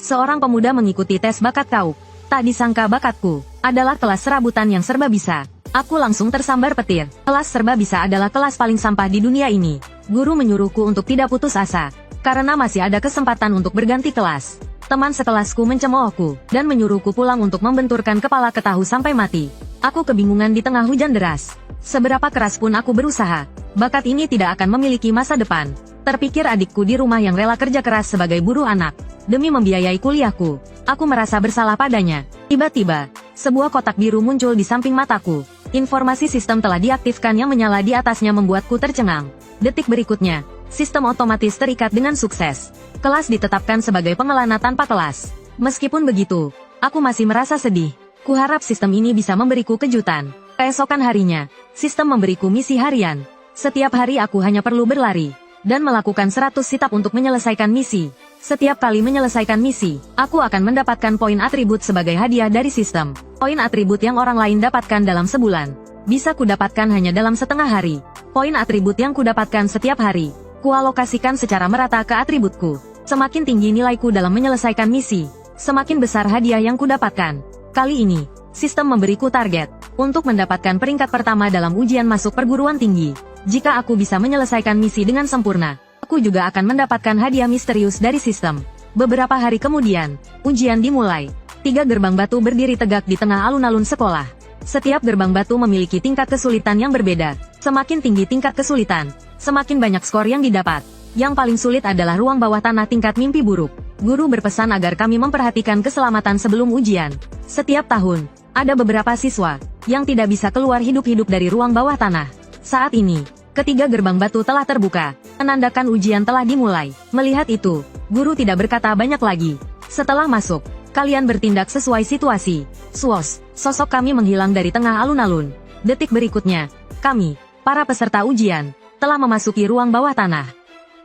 Seorang pemuda mengikuti tes bakat Kaup. Tak disangka bakatku adalah kelas serabutan yang serba bisa. Aku langsung tersambar petir. Kelas serba bisa adalah kelas paling sampah di dunia ini. Guru menyuruhku untuk tidak putus asa, karena masih ada kesempatan untuk berganti kelas. Teman sekelasku mencemoohku, dan menyuruhku pulang untuk membenturkan kepala ke tahu sampai mati. Aku kebingungan di tengah hujan deras. Seberapa keras pun aku berusaha, bakat ini tidak akan memiliki masa depan. Terpikir adikku di rumah yang rela kerja keras sebagai buruh anak, demi membiayai kuliahku. Aku merasa bersalah padanya. Tiba-tiba, sebuah kotak biru muncul di samping mataku. Informasi sistem telah diaktifkan yang menyala di atasnya membuatku tercengang. Detik berikutnya, sistem otomatis terikat dengan sukses. Kelas ditetapkan sebagai pengelana tanpa kelas. Meskipun begitu, aku masih merasa sedih. Kuharap sistem ini bisa memberiku kejutan. Keesokan harinya, sistem memberiku misi harian. Setiap hari aku hanya perlu berlari dan melakukan 100 sit-up untuk menyelesaikan misi. Setiap kali menyelesaikan misi, aku akan mendapatkan poin atribut sebagai hadiah dari sistem. Poin atribut yang orang lain dapatkan dalam sebulan, bisa kudapatkan hanya dalam setengah hari. Poin atribut yang kudapatkan setiap hari, kualokasikan secara merata ke atributku. Semakin tinggi nilaiku dalam menyelesaikan misi, semakin besar hadiah yang kudapatkan. Kali ini, sistem memberiku target untuk mendapatkan peringkat pertama dalam ujian masuk perguruan tinggi. Jika aku bisa menyelesaikan misi dengan sempurna, aku juga akan mendapatkan hadiah misterius dari sistem. Beberapa hari kemudian, ujian dimulai. 3 gerbang batu berdiri tegak di tengah alun-alun sekolah. Setiap gerbang batu memiliki tingkat kesulitan yang berbeda. Semakin tinggi tingkat kesulitan, semakin banyak skor yang didapat. Yang paling sulit adalah ruang bawah tanah tingkat mimpi buruk. Guru berpesan agar kami memperhatikan keselamatan sebelum ujian. Setiap tahun, ada beberapa siswa yang tidak bisa keluar hidup-hidup dari ruang bawah tanah. Saat ini, ketiga gerbang batu telah terbuka, menandakan ujian telah dimulai. Melihat itu, guru tidak berkata banyak lagi. Setelah masuk, kalian bertindak sesuai situasi. Swos, sosok kami menghilang dari tengah alun-alun. Detik berikutnya, kami, para peserta ujian, telah memasuki ruang bawah tanah.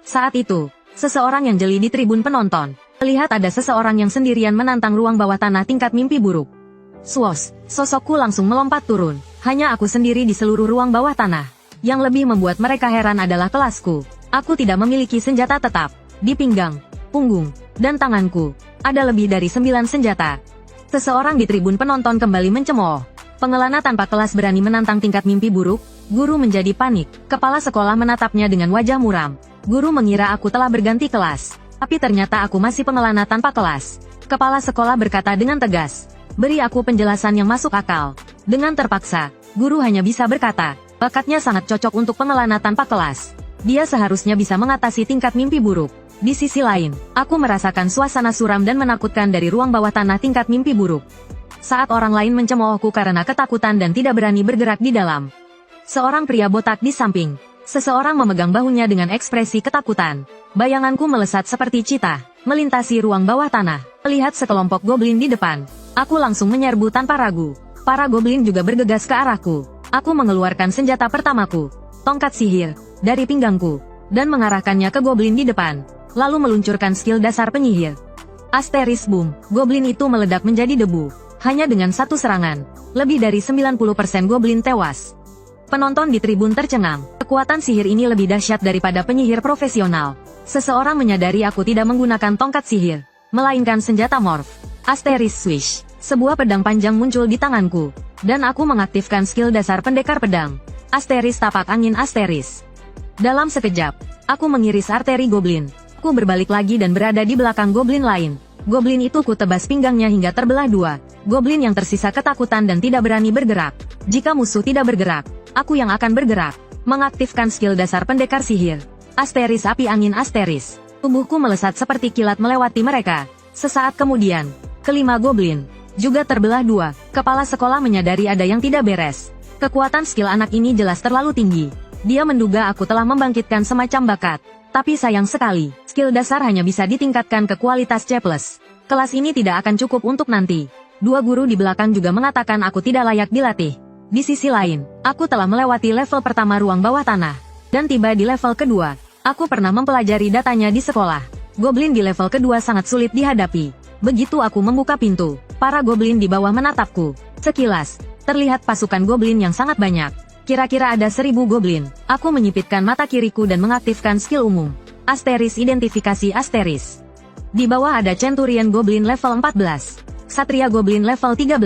Saat itu, seseorang yang jeli di tribun penonton, melihat ada seseorang yang sendirian menantang ruang bawah tanah tingkat mimpi buruk. Swos, sosokku langsung melompat turun. Hanya aku sendiri di seluruh ruang bawah tanah. Yang lebih membuat mereka heran adalah kelasku. Aku tidak memiliki senjata tetap. Di pinggang, punggung, dan tanganku, ada lebih dari 9 senjata. Seseorang di tribun penonton kembali mencemooh. Pengelana tanpa kelas berani menantang tingkat mimpi buruk. Guru menjadi panik. Kepala sekolah menatapnya dengan wajah muram. Guru mengira aku telah berganti kelas. Tapi ternyata aku masih pengelana tanpa kelas. Kepala sekolah berkata dengan tegas, "Beri aku penjelasan yang masuk akal." Dengan terpaksa, guru hanya bisa berkata, bakatnya sangat cocok untuk pengelana tanpa kelas. Dia seharusnya bisa mengatasi tingkat mimpi buruk. Di sisi lain, aku merasakan suasana suram dan menakutkan dari ruang bawah tanah tingkat mimpi buruk. Saat orang lain mencemoohku karena ketakutan dan tidak berani bergerak di dalam. Seorang pria botak di samping. Seseorang memegang bahunya dengan ekspresi ketakutan. Bayanganku melesat seperti cita, melintasi ruang bawah tanah. Melihat sekelompok goblin di depan, aku langsung menyerbu tanpa ragu. Para goblin juga bergegas ke arahku. Aku mengeluarkan senjata pertamaku, tongkat sihir, dari pinggangku, dan mengarahkannya ke goblin di depan, lalu meluncurkan skill dasar penyihir. Asteris Boom, goblin itu meledak menjadi debu. Hanya dengan satu serangan, lebih dari 90% goblin tewas. Penonton di tribun tercengang. Kekuatan sihir ini lebih dahsyat daripada penyihir profesional. Seseorang menyadari aku tidak menggunakan tongkat sihir, melainkan senjata morph. Asteris Swish. Sebuah pedang panjang muncul di tanganku, dan aku mengaktifkan skill dasar pendekar pedang. Asteris tapak angin Asteris. Dalam sekejap, aku mengiris arteri goblin. Aku berbalik lagi dan berada di belakang goblin lain. Goblin itu kutebas pinggangnya hingga terbelah dua. Goblin yang tersisa ketakutan dan tidak berani bergerak. Jika musuh tidak bergerak, aku yang akan bergerak. Mengaktifkan skill dasar pendekar sihir. Asteris api angin Asteris. Tubuhku melesat seperti kilat melewati mereka. Sesaat kemudian, kelima goblin juga terbelah dua. Kepala sekolah menyadari ada yang tidak beres. Kekuatan skill anak ini jelas terlalu tinggi. Dia menduga aku telah membangkitkan semacam bakat. Tapi sayang sekali, skill dasar hanya bisa ditingkatkan ke kualitas C+. Kelas ini tidak akan cukup untuk nanti. Dua guru di belakang juga mengatakan aku tidak layak dilatih. Di sisi lain, aku telah melewati level pertama ruang bawah tanah. Dan tiba di level kedua. Aku pernah mempelajari datanya di sekolah. Goblin di level kedua sangat sulit dihadapi. Begitu aku membuka pintu, para goblin di bawah menatapku. Sekilas, terlihat pasukan goblin yang sangat banyak. Kira-kira ada 1000 goblin. Aku menyipitkan mata kiriku dan mengaktifkan skill umum. Asteris identifikasi Asteris. Di bawah ada Centurion Goblin level 14. Ksatria Goblin level 13.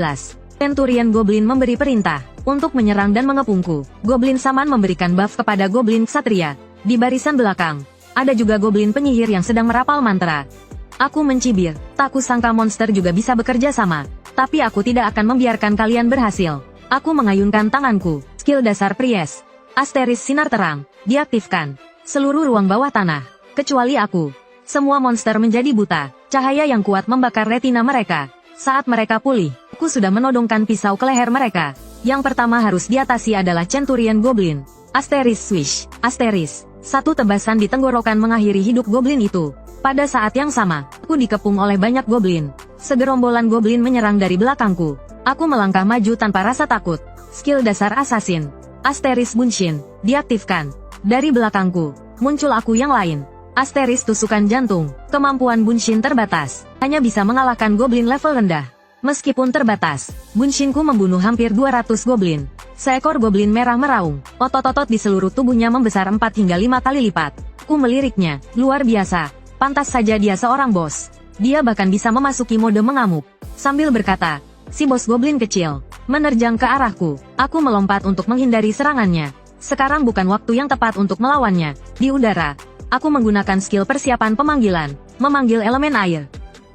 Centurion Goblin memberi perintah untuk menyerang dan mengepungku. Goblin Saman memberikan buff kepada Goblin Ksatria. Di barisan belakang, ada juga Goblin penyihir yang sedang merapal mantra. Aku mencibir, tak kusangka monster juga bisa bekerja sama. Tapi aku tidak akan membiarkan kalian berhasil. Aku mengayunkan tanganku. Skill dasar Priest. Asteris Sinar Terang. Diaktifkan. Seluruh ruang bawah tanah. Kecuali aku. Semua monster menjadi buta. Cahaya yang kuat membakar retina mereka. Saat mereka pulih, aku sudah menodongkan pisau ke leher mereka. Yang pertama harus diatasi adalah Centurion Goblin. Asteris Swish. Asteris. Satu tebasan di tenggorokan mengakhiri hidup Goblin itu. Pada saat yang sama, aku dikepung oleh banyak Goblin. Segerombolan Goblin menyerang dari belakangku. Aku melangkah maju tanpa rasa takut. Skill dasar Assassin. Asteris Bunshin. Diaktifkan. Dari belakangku, muncul aku yang lain. Asteris tusukan jantung. Kemampuan Bunshin terbatas. Hanya bisa mengalahkan Goblin level rendah. Meskipun terbatas, Bunshinku membunuh hampir 200 Goblin. Seekor Goblin merah meraung. Otot-otot di seluruh tubuhnya membesar 4 hingga 5 kali lipat. Ku meliriknya. Luar biasa. Pantas saja dia seorang bos. Dia bahkan bisa memasuki mode mengamuk. Sambil berkata, si bos Goblin kecil menerjang ke arahku. Aku melompat untuk menghindari serangannya. Sekarang bukan waktu yang tepat untuk melawannya. Di udara, aku menggunakan skill persiapan pemanggilan, memanggil elemen air.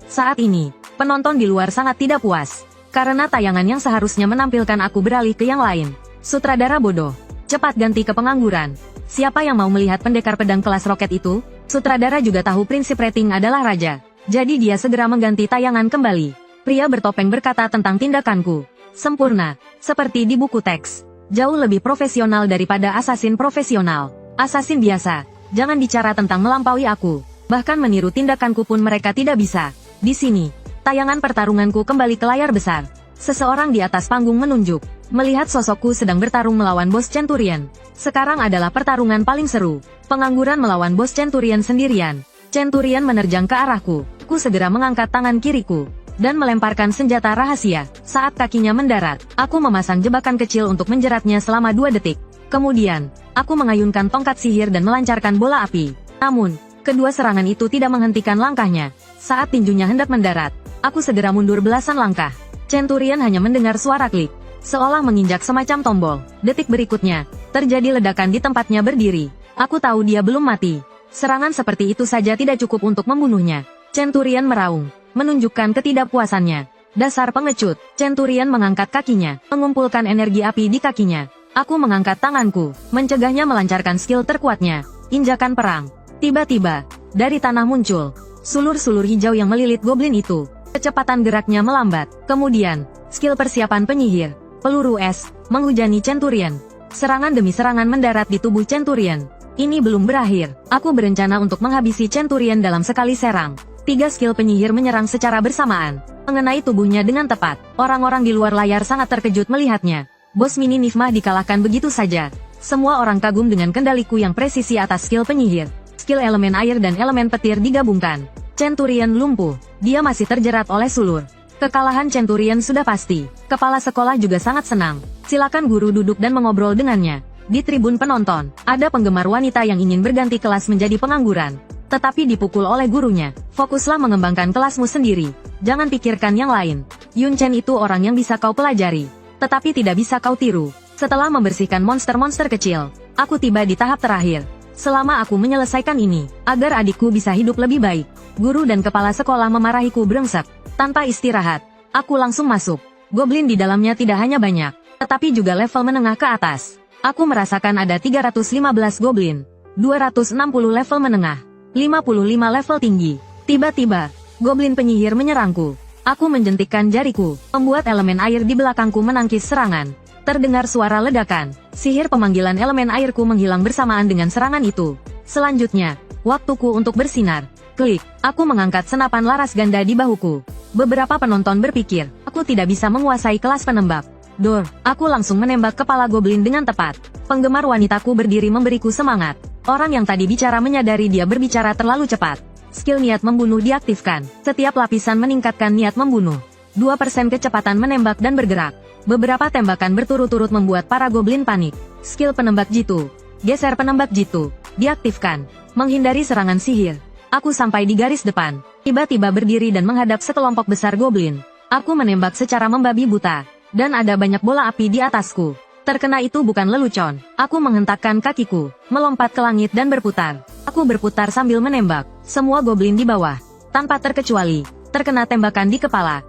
Saat ini, penonton di luar sangat tidak puas, karena tayangan yang seharusnya menampilkan aku beralih ke yang lain. Sutradara bodoh, cepat ganti ke pengangguran. Siapa yang mau melihat pendekar pedang kelas roket itu? Sutradara juga tahu prinsip rating adalah raja, jadi dia segera mengganti tayangan kembali. Pria bertopeng berkata tentang tindakanku. Sempurna, seperti di buku teks. Jauh lebih profesional daripada assassin profesional. Assassin biasa. Jangan bicara tentang melampaui aku. Bahkan meniru tindakanku pun mereka tidak bisa. Di sini, tayangan pertarunganku kembali ke layar besar. Seseorang di atas panggung menunjuk. Melihat sosokku sedang bertarung melawan bos Centurion. Sekarang adalah pertarungan paling seru. Pengangguran melawan bos Centurion sendirian. Centurion menerjang ke arahku. Ku segera mengangkat tangan kiriku dan melemparkan senjata rahasia. Saat kakinya mendarat, aku memasang jebakan kecil untuk menjeratnya selama 2 detik. Kemudian, aku mengayunkan tongkat sihir dan melancarkan bola api. Namun, kedua serangan itu tidak menghentikan langkahnya. Saat tinjunya hendak mendarat, aku segera mundur belasan langkah. Centurion hanya mendengar suara klik, seolah menginjak semacam tombol. Detik berikutnya, terjadi ledakan di tempatnya berdiri. Aku tahu dia belum mati. Serangan seperti itu saja tidak cukup untuk membunuhnya. Centurion meraung, menunjukkan ketidakpuasannya. Dasar pengecut. Centurion mengangkat kakinya, mengumpulkan energi api di kakinya. Aku mengangkat tanganku, mencegahnya melancarkan skill terkuatnya. Injakan perang. Tiba-tiba, dari tanah muncul sulur-sulur hijau yang melilit Goblin itu. Kecepatan geraknya melambat. Kemudian, skill persiapan penyihir, peluru es, menghujani Centurion. Serangan demi serangan mendarat di tubuh Centurion. Ini belum berakhir. Aku berencana untuk menghabisi Centurion dalam sekali serang. 3 skill penyihir menyerang secara bersamaan, mengenai tubuhnya dengan tepat. Orang-orang di luar layar sangat terkejut melihatnya. Bos mini Nifma dikalahkan begitu saja. Semua orang kagum dengan kendaliku yang presisi atas skill penyihir. Skill elemen air dan elemen petir digabungkan. Centurion lumpuh. Dia masih terjerat oleh sulur. Kekalahan Centurion sudah pasti. Kepala sekolah juga sangat senang. Silakan guru duduk dan mengobrol dengannya. Di tribun penonton, ada penggemar wanita yang ingin berganti kelas menjadi pengangguran. Tetapi dipukul oleh gurunya. Fokuslah mengembangkan kelasmu sendiri. Jangan pikirkan yang lain. Yun Chen itu orang yang bisa kau pelajari, tetapi tidak bisa kau tiru. Setelah membersihkan monster-monster kecil, aku tiba di tahap terakhir. Selama aku menyelesaikan ini, agar adikku bisa hidup lebih baik, guru dan kepala sekolah memarahiku brengsek. Tanpa istirahat, aku langsung masuk. Goblin di dalamnya tidak hanya banyak, tetapi juga level menengah ke atas. Aku merasakan ada 315 goblin, 260 level menengah, 55 level tinggi. Tiba-tiba, goblin penyihir menyerangku. Aku menjentikkan jariku, membuat elemen air di belakangku menangkis serangan. Terdengar suara ledakan. Sihir pemanggilan elemen airku menghilang bersamaan dengan serangan itu. Selanjutnya, waktuku untuk bersinar. Klik, aku mengangkat senapan laras ganda di bahuku. Beberapa penonton berpikir, aku tidak bisa menguasai kelas penembak. Dor, aku langsung menembak kepala goblin dengan tepat. Penggemar wanitaku berdiri memberiku semangat. Orang yang tadi bicara menyadari dia berbicara terlalu cepat. Skill niat membunuh diaktifkan. Setiap lapisan meningkatkan niat membunuh. 2% kecepatan menembak dan bergerak. Beberapa tembakan berturut-turut membuat para goblin panik. Skill penembak jitu. Geser penembak jitu. Diaktifkan. Menghindari serangan sihir. Aku sampai di garis depan. Tiba-tiba berdiri dan menghadap sekelompok besar goblin. Aku menembak secara membabi buta. Dan ada banyak bola api di atasku. Terkena itu bukan lelucon. Aku menghentakkan kakiku, melompat ke langit dan berputar. Aku berputar sambil menembak. Semua goblin di bawah, tanpa terkecuali, terkena tembakan di kepala.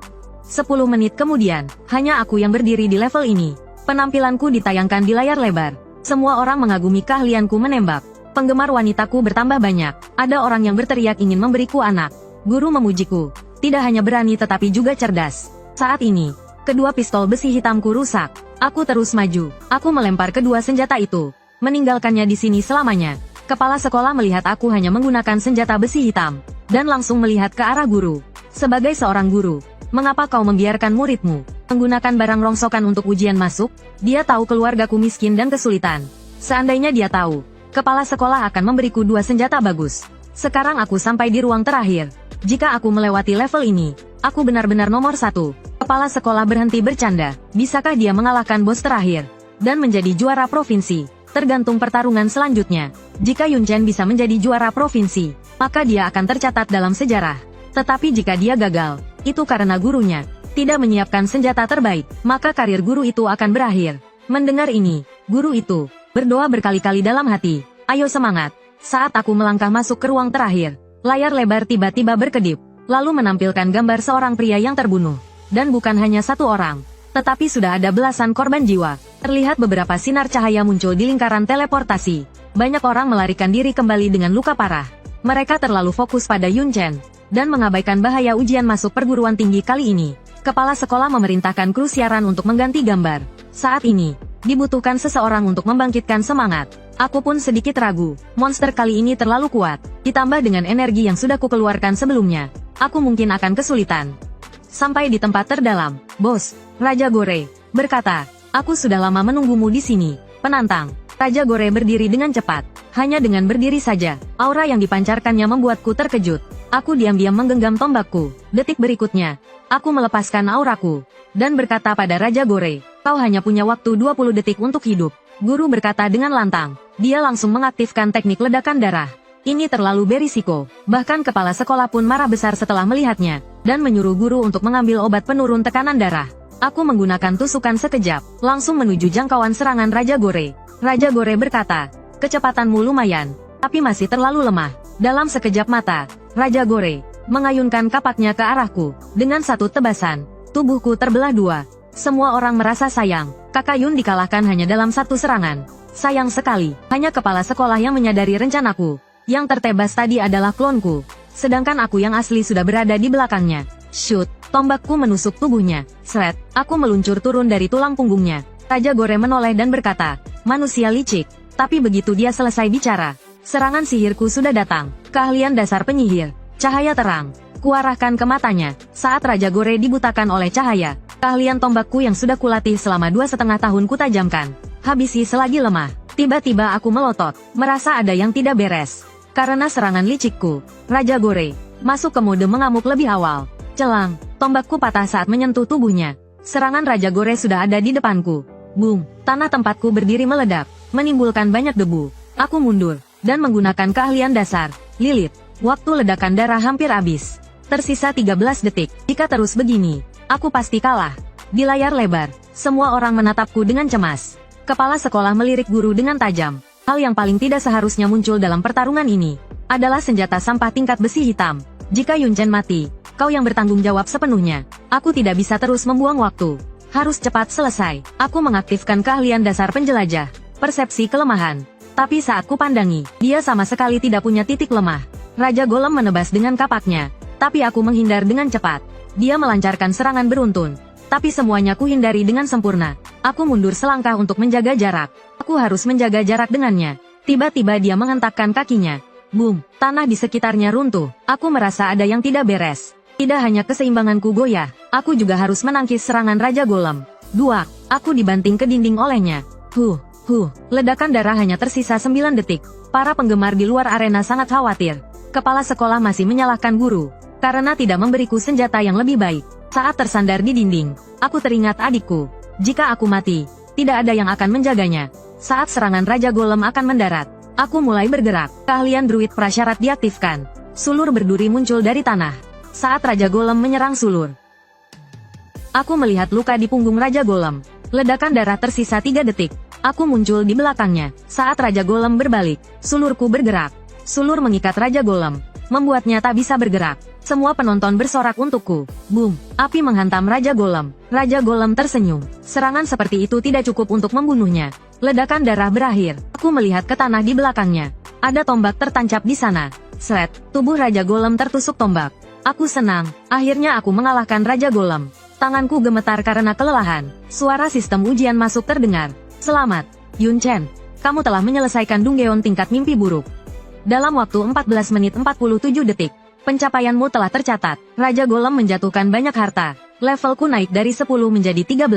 10 menit kemudian, hanya aku yang berdiri di level ini. Penampilanku ditayangkan di layar lebar. Semua orang mengagumi keahlianku menembak. Penggemar wanitaku bertambah banyak. Ada orang yang berteriak ingin memberiku anak. Guru memujiku. Tidak hanya berani tetapi juga cerdas. Saat ini, kedua pistol besi hitamku rusak. Aku terus maju. Aku melempar kedua senjata itu, meninggalkannya di sini selamanya. Kepala sekolah melihat aku hanya menggunakan senjata besi hitam, dan langsung melihat ke arah guru. Sebagai seorang guru, mengapa kau membiarkan muridmu menggunakan barang rongsokan untuk ujian masuk? Dia tahu keluargaku miskin dan kesulitan. Seandainya dia tahu, kepala sekolah akan memberiku 2 senjata bagus. Sekarang aku sampai di ruang terakhir. Jika aku melewati level ini, aku benar-benar nomor 1. Kepala sekolah berhenti bercanda. Bisakah dia mengalahkan bos terakhir dan menjadi juara provinsi? Tergantung pertarungan selanjutnya. Jika Yun Chen bisa menjadi juara provinsi, maka dia akan tercatat dalam sejarah. Tetapi jika dia gagal, itu karena gurunya tidak menyiapkan senjata terbaik, maka karir guru itu akan berakhir. Mendengar ini, guru itu berdoa berkali-kali dalam hati. Ayo semangat. Saat aku melangkah masuk ke ruang terakhir, layar lebar tiba-tiba berkedip, lalu menampilkan gambar seorang pria yang terbunuh. Dan bukan hanya satu orang, tetapi sudah ada belasan korban jiwa. Terlihat beberapa sinar cahaya muncul di lingkaran teleportasi. Banyak orang melarikan diri kembali dengan luka parah. Mereka terlalu fokus pada Yun Chen, dan mengabaikan bahaya ujian masuk perguruan tinggi kali ini. Kepala sekolah memerintahkan kru siaran untuk mengganti gambar. Saat ini, dibutuhkan seseorang untuk membangkitkan semangat. Aku pun sedikit ragu. Monster kali ini terlalu kuat. Ditambah dengan energi yang sudah kukeluarkan sebelumnya, aku mungkin akan kesulitan. Sampai di tempat terdalam, bos, Raja Gore berkata, aku sudah lama menunggumu di sini, penantang. Raja Gore berdiri dengan cepat. Hanya dengan berdiri saja, aura yang dipancarkannya membuatku terkejut. Aku diam-diam menggenggam tombakku. Detik berikutnya, aku melepaskan auraku dan berkata pada Raja Gore, kau hanya punya waktu 20 detik untuk hidup. Guru berkata dengan lantang. Dia langsung mengaktifkan teknik ledakan darah. Ini terlalu berisiko. Bahkan kepala sekolah pun marah besar setelah melihatnya, dan menyuruh guru untuk mengambil obat penurun tekanan darah. Aku menggunakan tusukan sekejap, langsung menuju jangkauan serangan Raja Gore. Raja Gore berkata, kecepatanmu lumayan, tapi masih terlalu lemah. Dalam sekejap mata, Raja Gore mengayunkan kapaknya ke arahku. Dengan satu tebasan, tubuhku terbelah 2. Semua orang merasa sayang. Kakak Yun dikalahkan hanya dalam satu serangan. Sayang sekali, hanya kepala sekolah yang menyadari rencanaku. Yang tertebas tadi adalah klonku. Sedangkan aku yang asli sudah berada di belakangnya. Shoot, tombakku menusuk tubuhnya. Sret, aku meluncur turun dari tulang punggungnya. Raja Gore menoleh dan berkata, manusia licik. Tapi begitu dia selesai bicara, serangan sihirku sudah datang. Keahlian dasar penyihir. Cahaya terang. Kuarahkan ke matanya. Saat Raja Gore dibutakan oleh cahaya, keahlian tombakku yang sudah kulatih selama 2,5 tahun kutajamkan. Habisi selagi lemah. Tiba-tiba aku melotot. Merasa ada yang tidak beres. Karena serangan licikku, Raja Gore masuk ke mode mengamuk lebih awal. Celang, tombakku patah saat menyentuh tubuhnya. Serangan Raja Gore sudah ada di depanku. Boom, tanah tempatku berdiri meledak, menimbulkan banyak debu. Aku mundur, dan menggunakan keahlian dasar, Lilith. Waktu ledakan darah hampir habis. Tersisa 13 detik. Jika terus begini, aku pasti kalah. Di layar lebar, semua orang menatapku dengan cemas. Kepala sekolah melirik guru dengan tajam. Hal yang paling tidak seharusnya muncul dalam pertarungan ini adalah senjata sampah tingkat besi hitam. Jika Yun Chen mati, kau yang bertanggung jawab sepenuhnya. Aku tidak bisa terus membuang waktu. Harus cepat selesai. Aku mengaktifkan keahlian dasar penjelajah, persepsi kelemahan. Tapi saat kupandangi, dia sama sekali tidak punya titik lemah. Raja Golem menebas dengan kapaknya, tapi aku menghindar dengan cepat. Dia melancarkan serangan beruntun, tapi semuanya kuhindari dengan sempurna. Aku mundur selangkah untuk menjaga jarak. Aku harus menjaga jarak dengannya. Tiba-tiba dia menghentakkan kakinya. Boom, tanah di sekitarnya runtuh. Aku merasa ada yang tidak beres. Tidak hanya keseimbanganku goyah, aku juga harus menangkis serangan Raja Golem. Duak, aku dibanting ke dinding olehnya. Ledakan darah hanya tersisa 9 detik. Para penggemar di luar arena sangat khawatir. Kepala sekolah masih menyalahkan guru, karena tidak memberiku senjata yang lebih baik. Saat tersandar di dinding, aku teringat adikku. Jika aku mati, tidak ada yang akan menjaganya. Saat serangan Raja Golem akan mendarat, aku mulai bergerak. Keahlian druid prasyarat diaktifkan. sulur berduri muncul dari tanah. Saat Raja Golem menyerang sulur, aku melihat luka di punggung Raja Golem. Ledakan darah tersisa 3 detik. Aku muncul di belakangnya. Saat Raja Golem berbalik, sulurku bergerak. Sulur mengikat Raja Golem, membuatnya tak bisa bergerak. Semua penonton bersorak untukku. Boom! Api menghantam Raja Golem. Raja Golem tersenyum. Serangan seperti itu tidak cukup untuk membunuhnya. Ledakan darah berakhir. Aku melihat ke tanah di belakangnya. Ada tombak tertancap di sana. Sret! Tubuh Raja Golem tertusuk tombak. Aku senang. Akhirnya aku mengalahkan Raja Golem. Tanganku gemetar karena kelelahan. Suara sistem ujian masuk terdengar. Selamat, Yun Chen. Kamu telah menyelesaikan Dunggeon tingkat mimpi buruk. Dalam waktu 14 menit 47 detik, pencapaianmu telah tercatat. Raja Golem menjatuhkan banyak harta. Levelku naik dari 10 menjadi 13.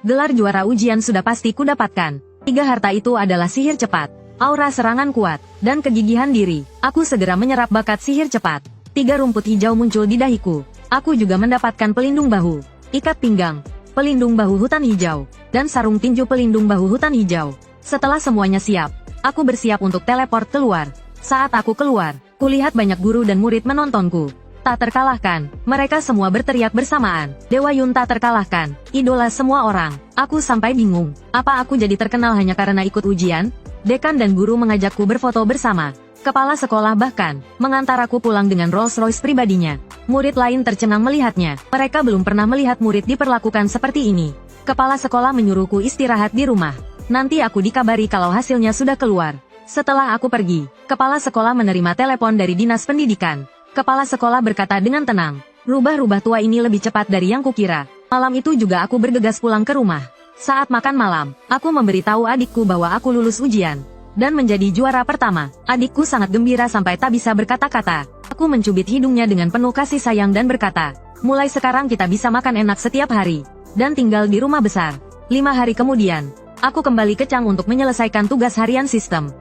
Gelar juara ujian sudah pasti kudapatkan. 3 harta itu adalah sihir cepat, aura serangan kuat, dan kegigihan diri. Aku segera menyerap bakat sihir cepat. 3 rumput hijau muncul di dahiku. Aku juga mendapatkan pelindung bahu, ikat pinggang, pelindung bahu hutan hijau, dan sarung tinju pelindung bahu hutan hijau. Setelah semuanya siap, aku bersiap untuk teleport keluar. Saat aku keluar, kulihat banyak guru dan murid menontonku. Tak terkalahkan, mereka semua berteriak bersamaan. Dewa Yun tak terkalahkan, idola semua orang. Aku sampai bingung, apa aku jadi terkenal hanya karena ikut ujian? Dekan dan guru mengajakku berfoto bersama. Kepala sekolah bahkan mengantar aku pulang dengan Rolls Royce pribadinya. Murid lain tercengang melihatnya. Mereka belum pernah melihat murid diperlakukan seperti ini. Kepala sekolah menyuruhku istirahat di rumah. Nanti aku dikabari kalau hasilnya sudah keluar. Setelah aku pergi, kepala sekolah menerima telepon dari dinas pendidikan. Kepala sekolah berkata dengan tenang, rubah-rubah tua ini lebih cepat dari yang kukira. Malam itu juga aku bergegas pulang ke rumah. Saat makan malam, aku memberitahu adikku bahwa aku lulus ujian dan menjadi juara pertama. Adikku sangat gembira sampai tak bisa berkata-kata. Aku mencubit hidungnya dengan penuh kasih sayang dan berkata, mulai sekarang kita bisa makan enak setiap hari, dan tinggal di rumah besar. 5 hari kemudian, aku kembali ke Chang untuk menyelesaikan tugas harian sistem.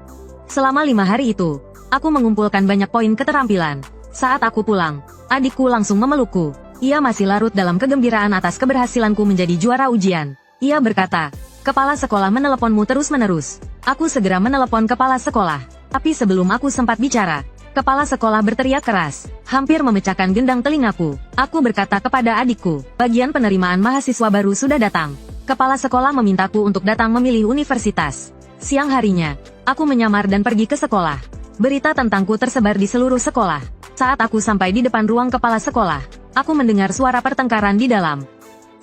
Selama 5 hari itu, aku mengumpulkan banyak poin keterampilan. Saat aku pulang, adikku langsung memelukku. Ia masih larut dalam kegembiraan atas keberhasilanku menjadi juara ujian. Ia berkata, kepala sekolah meneleponmu terus-menerus. Aku segera menelepon kepala sekolah. Tapi sebelum aku sempat bicara, kepala sekolah berteriak keras, hampir memecahkan gendang telingaku. Aku berkata kepada adikku, bagian penerimaan mahasiswa baru sudah datang. Kepala sekolah memintaku untuk datang memilih universitas. Siang harinya, aku menyamar dan pergi ke sekolah. Berita tentangku tersebar di seluruh sekolah. Saat aku sampai di depan ruang kepala sekolah, aku mendengar suara pertengkaran di dalam.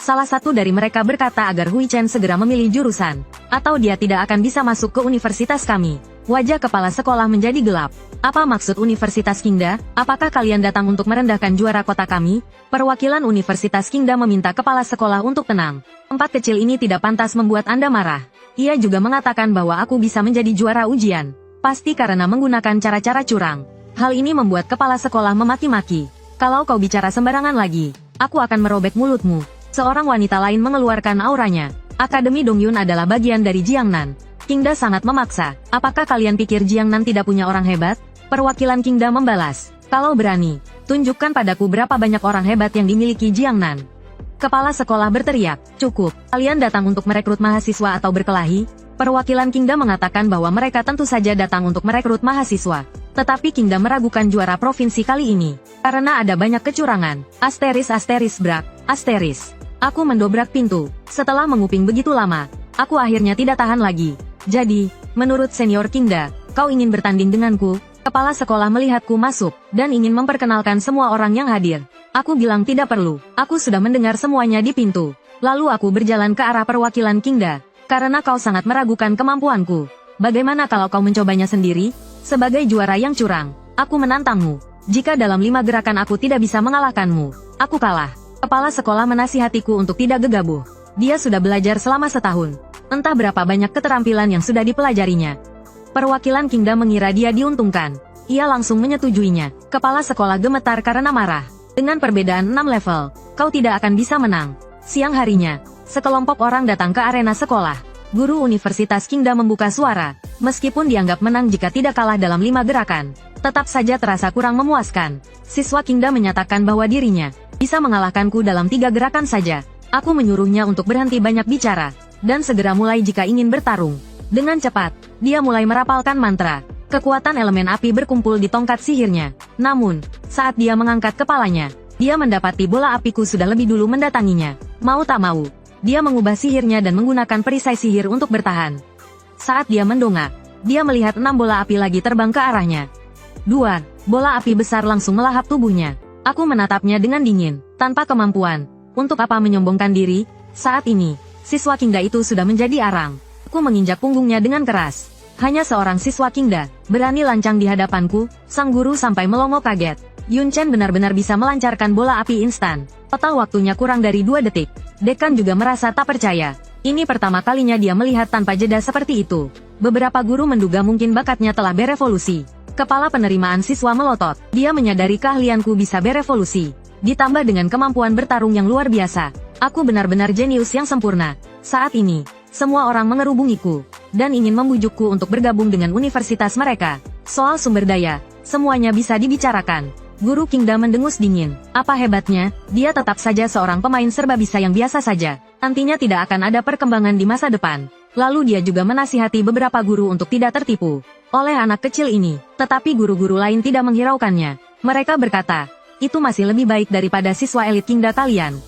Salah satu dari mereka berkata agar Hui Chen segera memilih jurusan, atau dia tidak akan bisa masuk ke universitas kami. Wajah kepala sekolah menjadi gelap. Apa maksud Universitas Qingda? Apakah kalian datang untuk merendahkan juara kota kami? Perwakilan Universitas Qingda meminta kepala sekolah untuk tenang. Tempat kecil ini tidak pantas membuat Anda marah. Ia juga mengatakan bahwa aku bisa menjadi juara ujian. Pasti karena menggunakan cara-cara curang. Hal ini membuat kepala sekolah memaki-maki. Kalau kau bicara sembarangan lagi, aku akan merobek mulutmu. Seorang wanita lain mengeluarkan auranya. Akademi Dongyun adalah bagian dari Jiangnan. Qingda sangat memaksa. Apakah kalian pikir Jiangnan tidak punya orang hebat? Perwakilan Qingda membalas. Kalau berani, tunjukkan padaku berapa banyak orang hebat yang dimiliki Jiangnan. Kepala sekolah berteriak, cukup. Kalian datang untuk merekrut mahasiswa atau berkelahi? Perwakilan Qingda mengatakan bahwa mereka tentu saja datang untuk merekrut mahasiswa. Tetapi Qingda meragukan juara provinsi kali ini. Karena ada banyak kecurangan. Asteris brak. Asteris. Aku mendobrak pintu. Setelah menguping begitu lama, aku akhirnya tidak tahan lagi. Jadi, menurut senior Qingda, kau ingin bertanding denganku? Kepala sekolah melihatku masuk, dan ingin memperkenalkan semua orang yang hadir. Aku bilang tidak perlu. Aku sudah mendengar semuanya di pintu. Lalu aku berjalan ke arah perwakilan Qingda. Karena kau sangat meragukan kemampuanku. Bagaimana kalau kau mencobanya sendiri? Sebagai juara yang curang, aku menantangmu. Jika dalam 5 gerakan aku tidak bisa mengalahkanmu, aku kalah. Kepala sekolah menasihatiku untuk tidak gegabah. Dia sudah belajar selama setahun. Entah berapa banyak keterampilan yang sudah dipelajarinya. Perwakilan Qingda mengira dia diuntungkan. Ia langsung menyetujuinya. Kepala sekolah gemetar karena marah. Dengan perbedaan 6 level, kau tidak akan bisa menang. Siang harinya, sekelompok orang datang ke arena sekolah. Guru Universitas Qingda membuka suara. Meskipun dianggap menang jika tidak kalah dalam 5 gerakan, tetap saja terasa kurang memuaskan. Siswa Qingda menyatakan bahwa dirinya bisa mengalahkanku dalam 3 gerakan saja. Aku menyuruhnya untuk berhenti banyak bicara, dan segera mulai jika ingin bertarung. Dengan cepat, dia mulai merapalkan mantra. Kekuatan elemen api berkumpul di tongkat sihirnya. Namun, saat dia mengangkat kepalanya, dia mendapati bola apiku sudah lebih dulu mendatanginya. Mau tak mau, dia mengubah sihirnya dan menggunakan perisai sihir untuk bertahan. Saat dia mendongak, dia melihat 6 bola api lagi terbang ke arahnya. Duar, bola api besar langsung melahap tubuhnya. Aku menatapnya dengan dingin, tanpa kemampuan. Untuk apa menyombongkan diri? Saat ini, siswa Kingda itu sudah menjadi arang. Aku menginjak punggungnya dengan keras. Hanya seorang siswa Kingda berani lancang di hadapanku. Sang guru sampai melongo kaget. Yun Chen benar-benar bisa melancarkan bola api instan. Total waktunya kurang dari 2 detik. Dekan juga merasa tak percaya. Ini pertama kalinya dia melihat tanpa jeda seperti itu. Beberapa guru menduga mungkin bakatnya telah berevolusi. Kepala penerimaan siswa melotot. Dia menyadari keahlianku bisa berevolusi. Ditambah dengan kemampuan bertarung yang luar biasa. Aku benar-benar jenius yang sempurna. Saat ini, semua orang mengerubungiku. Dan ingin membujukku untuk bergabung dengan universitas mereka. Soal sumber daya, semuanya bisa dibicarakan. Guru Kingda mendengus dingin. Apa hebatnya, dia tetap saja seorang pemain serba bisa yang biasa saja. Nantinya tidak akan ada perkembangan di masa depan. Lalu dia juga menasihati beberapa guru untuk tidak tertipu oleh anak kecil ini. Tetapi guru-guru lain tidak menghiraukannya. Mereka berkata, itu masih lebih baik daripada siswa elit Kingda kalian.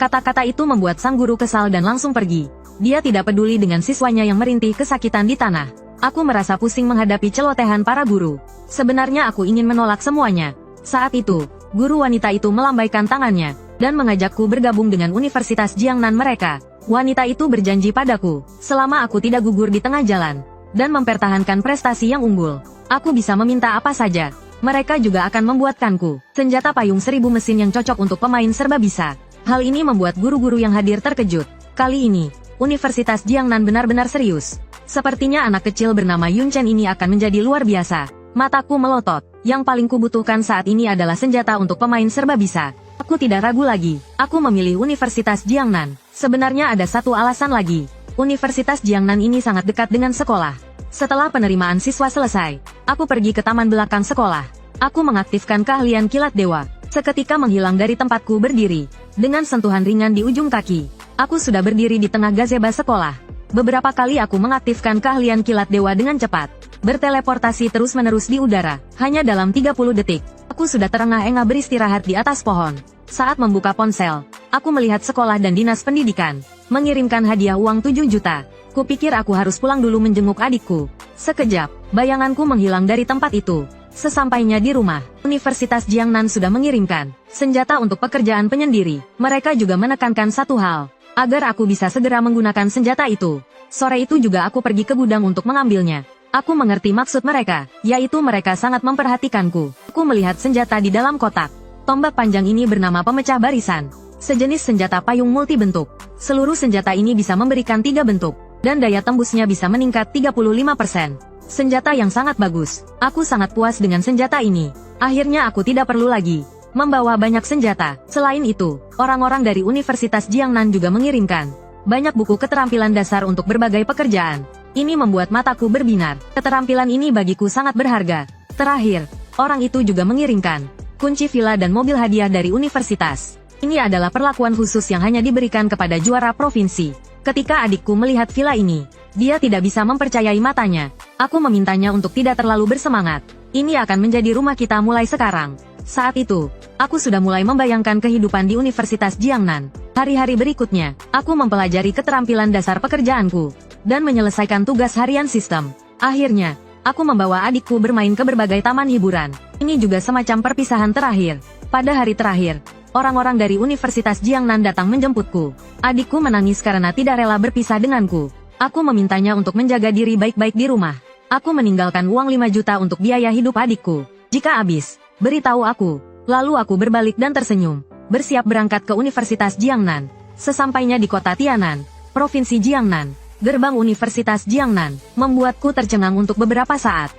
Kata-kata itu membuat sang guru kesal dan langsung pergi. Dia tidak peduli dengan siswanya yang merintih kesakitan di tanah. Aku merasa pusing menghadapi celotehan para guru. Sebenarnya aku ingin menolak semuanya. Saat itu, guru wanita itu melambaikan tangannya dan mengajakku bergabung dengan Universitas Jiangnan mereka. Wanita itu berjanji padaku, selama aku tidak gugur di tengah jalan dan mempertahankan prestasi yang unggul, aku bisa meminta apa saja. Mereka juga akan membuatkanku senjata payung 1000 mesin yang cocok untuk pemain serba bisa. Hal ini membuat guru-guru yang hadir terkejut. Kali ini, Universitas Jiangnan benar-benar serius. Sepertinya anak kecil bernama Yun Chen ini akan menjadi luar biasa. Mataku melotot. Yang paling kubutuhkan saat ini adalah senjata untuk pemain serba bisa. Aku tidak ragu lagi. Aku memilih Universitas Jiangnan. Sebenarnya ada satu alasan lagi. Universitas Jiangnan ini sangat dekat dengan sekolah. Setelah penerimaan siswa selesai, aku pergi ke taman belakang sekolah. Aku mengaktifkan keahlian kilat dewa. Seketika menghilang dari tempatku berdiri. Dengan sentuhan ringan di ujung kaki, aku sudah berdiri di tengah gazebo sekolah. Beberapa kali aku mengaktifkan keahlian kilat dewa dengan cepat. Berteleportasi terus-menerus di udara. Hanya dalam 30 detik, aku sudah terengah-engah beristirahat di atas pohon. Saat membuka ponsel, aku melihat sekolah dan dinas pendidikan mengirimkan hadiah uang 7 juta. Kupikir aku harus pulang dulu menjenguk adikku. Sekejap, bayanganku menghilang dari tempat itu. Sesampainya di rumah, Universitas Jiangnan sudah mengirimkan senjata untuk pekerjaan penyendiri. Mereka juga menekankan satu hal, agar aku bisa segera menggunakan senjata itu. Sore itu juga aku pergi ke gudang untuk mengambilnya. Aku mengerti maksud mereka, yaitu mereka sangat memperhatikanku. Aku melihat senjata di dalam kotak. Tombak panjang ini bernama pemecah barisan. Sejenis senjata payung multibentuk. Seluruh senjata ini bisa memberikan 3 bentuk, dan daya tembusnya bisa meningkat 35%. Senjata yang sangat bagus. Aku sangat puas dengan senjata ini. Akhirnya aku tidak perlu lagi membawa banyak senjata. Selain itu, orang-orang dari Universitas Jiangnan juga mengirimkan banyak buku keterampilan dasar untuk berbagai pekerjaan. Ini membuat mataku berbinar. Keterampilan ini bagiku sangat berharga. Terakhir, orang itu juga mengirimkan kunci villa dan mobil hadiah dari universitas. Ini adalah perlakuan khusus yang hanya diberikan kepada juara provinsi. Ketika adikku melihat villa ini, dia tidak bisa mempercayai matanya. Aku memintanya untuk tidak terlalu bersemangat. Ini akan menjadi rumah kita mulai sekarang. Saat itu, aku sudah mulai membayangkan kehidupan di Universitas Jiangnan. Hari-hari berikutnya, aku mempelajari keterampilan dasar pekerjaanku dan menyelesaikan tugas harian sistem. Akhirnya, aku membawa adikku bermain ke berbagai taman hiburan. Ini juga semacam perpisahan terakhir. Pada hari terakhir, orang-orang dari Universitas Jiangnan datang menjemputku. Adikku menangis karena tidak rela berpisah denganku. Aku memintanya untuk menjaga diri baik-baik di rumah. Aku meninggalkan uang 5 juta untuk biaya hidup adikku. Jika habis, beritahu aku. Lalu aku berbalik dan tersenyum, bersiap berangkat ke Universitas Jiangnan. Sesampainya di kota Tianan, Provinsi Jiangnan, gerbang Universitas Jiangnan membuatku tercengang untuk beberapa saat.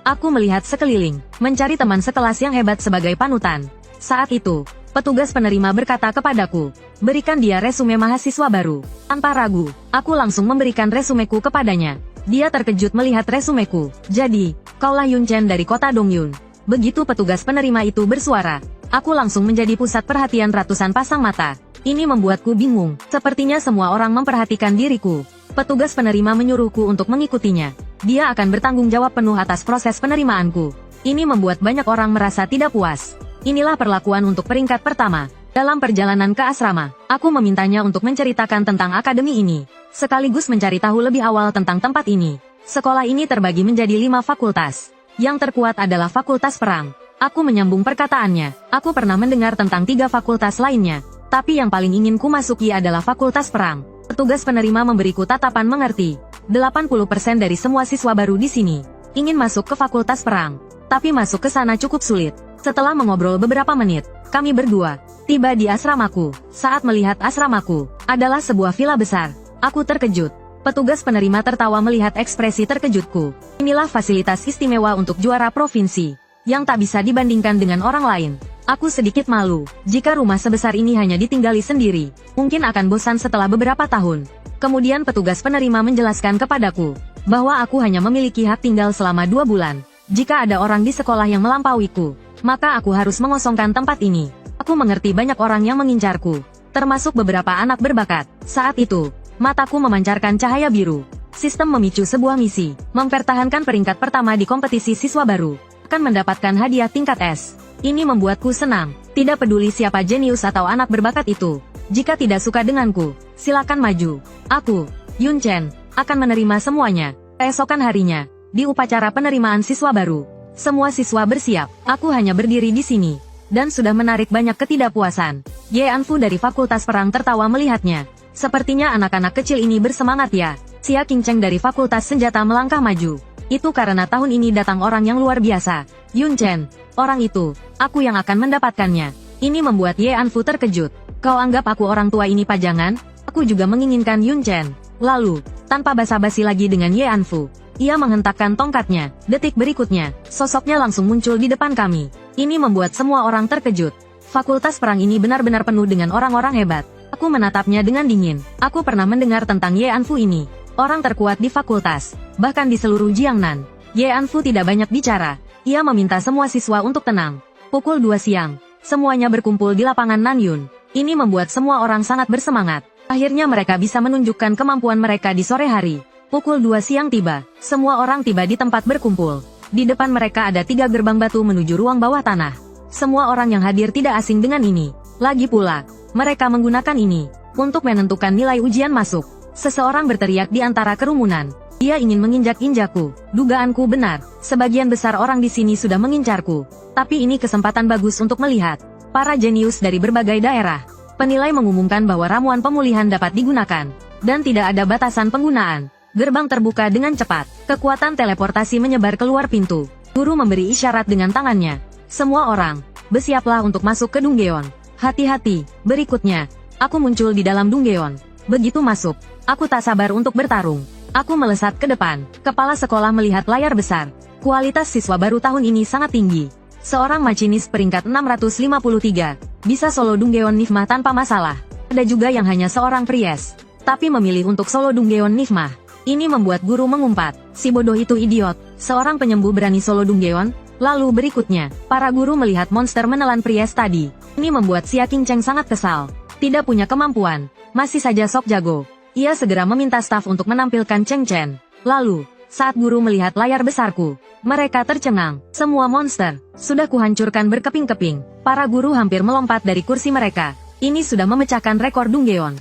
Aku melihat sekeliling, mencari teman sekelas yang hebat sebagai panutan. Saat itu, petugas penerima berkata kepadaku, berikan dia resume mahasiswa baru. Tanpa ragu, aku langsung memberikan resumeku kepadanya. Dia terkejut melihat resumeku. Jadi, kaulah Yun Chen dari kota Dongyun. Begitu petugas penerima itu bersuara, aku langsung menjadi pusat perhatian ratusan pasang mata. Ini membuatku bingung. Sepertinya semua orang memperhatikan diriku. Petugas penerima menyuruhku untuk mengikutinya. Dia akan bertanggung jawab penuh atas proses penerimaanku. Ini membuat banyak orang merasa tidak puas. Inilah perlakuan untuk peringkat pertama. Dalam perjalanan ke asrama, aku memintanya untuk menceritakan tentang akademi ini, sekaligus mencari tahu lebih awal tentang tempat ini. Sekolah ini terbagi menjadi 5 fakultas. Yang terkuat adalah Fakultas Perang. Aku menyambung perkataannya. Aku pernah mendengar tentang 3 fakultas lainnya, tapi yang paling ingin ku masuki adalah Fakultas Perang. Petugas penerima memberiku tatapan mengerti. 80% dari semua siswa baru di sini ingin masuk ke Fakultas Perang, tapi masuk ke sana cukup sulit. Setelah mengobrol beberapa menit, kami berdua tiba di asramaku. Saat melihat asramaku adalah sebuah villa besar, aku terkejut. Petugas penerima tertawa melihat ekspresi terkejutku. Inilah fasilitas istimewa untuk juara provinsi, yang tak bisa dibandingkan dengan orang lain. Aku sedikit malu, jika rumah sebesar ini hanya ditinggali sendiri, mungkin akan bosan setelah beberapa tahun. Kemudian petugas penerima menjelaskan kepadaku, bahwa aku hanya memiliki hak tinggal selama 2 bulan. Jika ada orang di sekolah yang melampauiku, maka aku harus mengosongkan tempat ini. Aku mengerti banyak orang yang mengincarku, termasuk beberapa anak berbakat. Saat itu, mataku memancarkan cahaya biru. Sistem memicu sebuah misi, mempertahankan peringkat pertama di kompetisi siswa baru, akan mendapatkan hadiah tingkat S. Ini membuatku senang, tidak peduli siapa jenius atau anak berbakat itu. Jika tidak suka denganku, silakan maju. Aku, Yun Chen, akan menerima semuanya. Keesokan harinya, di upacara penerimaan siswa baru, semua siswa bersiap. Aku hanya berdiri di sini, dan sudah menarik banyak ketidakpuasan. Ye Anfu dari Fakultas Perang tertawa melihatnya. Sepertinya anak-anak kecil ini bersemangat ya. Xia Qingcheng dari Fakultas Senjata melangkah maju. Itu karena tahun ini datang orang yang luar biasa. Yun Chen, orang itu, aku yang akan mendapatkannya. Ini membuat Ye Anfu terkejut. Kau anggap aku orang tua ini pajangan? Aku juga menginginkan Yun Chen. Lalu, tanpa basa-basi lagi dengan Ye Anfu, ia menghentakkan tongkatnya. Detik berikutnya, sosoknya langsung muncul di depan kami. Ini membuat semua orang terkejut. Fakultas Perang ini benar-benar penuh dengan orang-orang hebat. Aku menatapnya dengan dingin. Aku pernah mendengar tentang Ye Anfu ini. Orang terkuat di fakultas, bahkan di seluruh Jiangnan. Ye Anfu tidak banyak bicara. Ia meminta semua siswa untuk tenang. Pukul 2 siang, semuanya berkumpul di lapangan Nanyun. Ini membuat semua orang sangat bersemangat. Akhirnya mereka bisa menunjukkan kemampuan mereka di sore hari. Pukul 2 siang tiba, semua orang tiba di tempat berkumpul. Di depan mereka ada 3 gerbang batu menuju ruang bawah tanah. Semua orang yang hadir tidak asing dengan ini. Lagi pula, mereka menggunakan ini untuk menentukan nilai ujian masuk. Seseorang berteriak di antara kerumunan. Dia ingin menginjak-injakku. Dugaanku benar, sebagian besar orang di sini sudah mengincarku. Tapi ini kesempatan bagus untuk melihat para jenius dari berbagai daerah. Penilai mengumumkan bahwa ramuan pemulihan dapat digunakan, dan tidak ada batasan penggunaan. Gerbang terbuka dengan cepat. Kekuatan teleportasi menyebar keluar pintu. Guru memberi isyarat dengan tangannya. Semua orang, bersiaplah untuk masuk ke Dunggeon. Hati-hati, berikutnya, aku muncul di dalam Dunggeon. Begitu masuk, aku tak sabar untuk bertarung. Aku melesat ke depan. Kepala sekolah melihat layar besar. Kualitas siswa baru tahun ini sangat tinggi. Seorang macinis peringkat 653, bisa solo Dunggeon Nifmah tanpa masalah. Ada juga yang hanya seorang Pries, tapi memilih untuk solo Dunggeon Nifmah. Ini membuat guru mengumpat, si bodoh itu idiot, seorang penyembuh berani solo Dunggeon. Lalu berikutnya, para guru melihat monster menelan Pries tadi. Ini membuat Xia Qingcheng sangat kesal. Tidak punya kemampuan, masih saja sok jago. Ia segera meminta staf untuk menampilkan Cheng Chen. Lalu, saat guru melihat layar besarku, mereka tercengang. Semua monster sudah kuhancurkan berkeping-keping. Para guru hampir melompat dari kursi mereka. Ini sudah memecahkan rekor Dunggeon.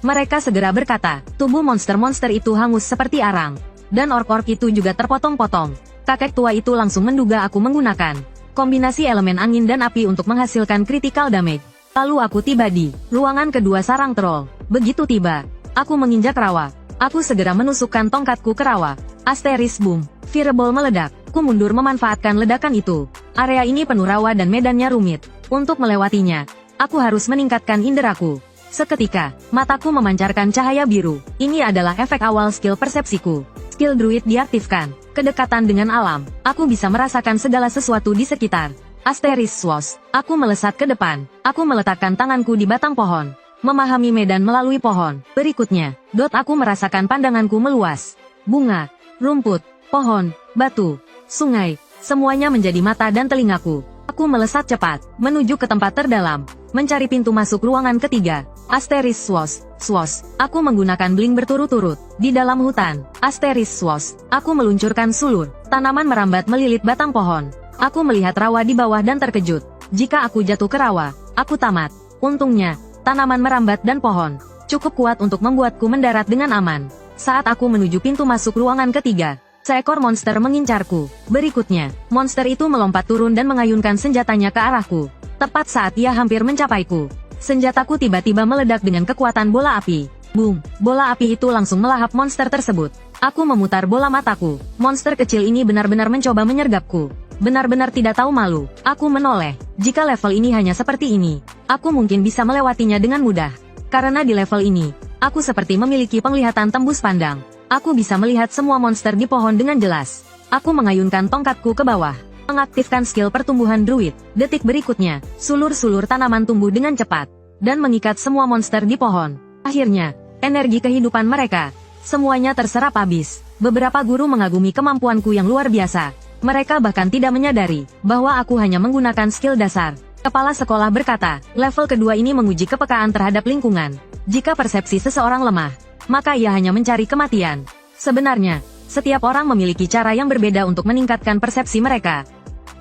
Mereka segera berkata, tubuh monster-monster itu hangus seperti arang. Dan ork-ork itu juga terpotong-potong. Kakek tua itu langsung menduga aku menggunakan kombinasi elemen angin dan api untuk menghasilkan critical damage. Lalu aku tiba di ruangan kedua sarang troll. Begitu tiba, aku menginjak rawa. Aku segera menusukkan tongkatku ke rawa. Asteris boom, fireball meledak. Aku mundur memanfaatkan ledakan itu. Area ini penuh rawa dan medannya rumit. Untuk melewatinya, aku harus meningkatkan inderaku. Seketika, mataku memancarkan cahaya biru. Ini adalah efek awal skill persepsiku. Skill druid diaktifkan. Kedekatan dengan alam. Aku bisa merasakan segala sesuatu di sekitar. Asteris Swash. Aku melesat ke depan. Aku meletakkan tanganku di batang pohon. Memahami medan melalui pohon. Berikutnya, aku merasakan pandanganku meluas. Bunga, rumput, pohon, batu, sungai, semuanya menjadi mata dan telingaku. Aku melesat cepat, menuju ke tempat terdalam, mencari pintu masuk ruangan ketiga. Asteris swos, swos. Aku menggunakan blink berturut-turut. Di dalam hutan. Asteris swos. Aku meluncurkan sulur. Tanaman merambat melilit batang pohon. Aku melihat rawa di bawah dan terkejut. Jika aku jatuh ke rawa, aku tamat. Untungnya, tanaman merambat dan pohon cukup kuat untuk membuatku mendarat dengan aman. Saat aku menuju pintu masuk ruangan ketiga, seekor monster mengincarku. Berikutnya, monster itu melompat turun dan mengayunkan senjatanya ke arahku. Tepat saat ia hampir mencapaiku, senjataku tiba-tiba meledak dengan kekuatan bola api. Boom! Bola api itu langsung melahap monster tersebut. Aku memutar bola mataku. Monster kecil ini benar-benar mencoba menyergapku. Benar-benar tidak tahu malu. Aku menoleh. Jika level ini hanya seperti ini, aku mungkin bisa melewatinya dengan mudah. Karena di level ini, aku seperti memiliki penglihatan tembus pandang. Aku bisa melihat semua monster di pohon dengan jelas. Aku mengayunkan tongkatku ke bawah. Mengaktifkan skill pertumbuhan druid. Detik berikutnya, sulur-sulur tanaman tumbuh dengan cepat. Dan mengikat semua monster di pohon. Akhirnya, energi kehidupan mereka semuanya terserap habis. Beberapa guru mengagumi kemampuanku yang luar biasa. Mereka bahkan tidak menyadari bahwa aku hanya menggunakan skill dasar. Kepala sekolah berkata, level kedua ini menguji kepekaan terhadap lingkungan. Jika persepsi seseorang lemah, maka ia hanya mencari kematian. Sebenarnya, setiap orang memiliki cara yang berbeda untuk meningkatkan persepsi mereka.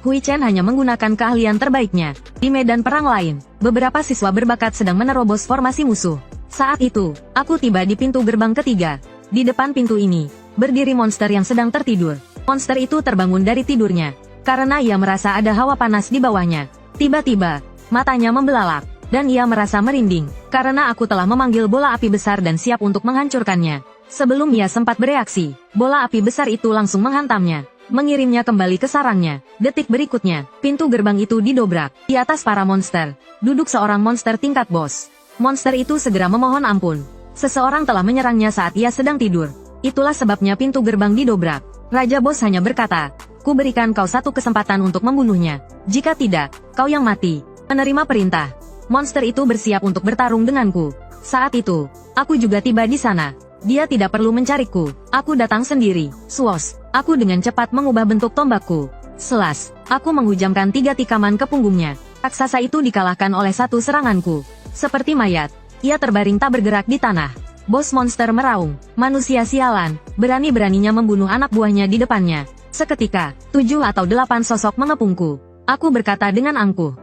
Hui Chen hanya menggunakan keahlian terbaiknya. Di medan perang lain, beberapa siswa berbakat sedang menerobos formasi musuh. Saat itu, aku tiba di pintu gerbang ketiga. Di depan pintu ini, berdiri monster yang sedang tertidur. Monster itu terbangun dari tidurnya, karena ia merasa ada hawa panas di bawahnya. Tiba-tiba, matanya membelalak, dan ia merasa merinding, karena aku telah memanggil bola api besar dan siap untuk menghancurkannya. Sebelum ia sempat bereaksi, bola api besar itu langsung menghantamnya, mengirimnya kembali ke sarangnya. Detik berikutnya, pintu gerbang itu didobrak. Di atas para monster, duduk seorang monster tingkat bos. Monster itu segera memohon ampun. Seseorang telah menyerangnya saat ia sedang tidur. Itulah sebabnya pintu gerbang didobrak. Raja bos hanya berkata, "Ku berikan kau satu kesempatan untuk membunuhnya. Jika tidak, kau yang mati." Menerima perintah, monster itu bersiap untuk bertarung denganku. Saat itu, aku juga tiba di sana. Dia tidak perlu mencariku. Aku datang sendiri. Swos, aku dengan cepat mengubah bentuk tombakku. Selas, aku menghujamkan 3 tikaman ke punggungnya. Raksasa itu dikalahkan oleh satu seranganku. Seperti mayat, ia terbaring tak bergerak di tanah. Bos monster meraung, "Manusia sialan, berani-beraninya membunuh anak buahnya di depannya." Seketika, 7 atau 8 sosok mengepungku. Aku berkata dengan angkuh,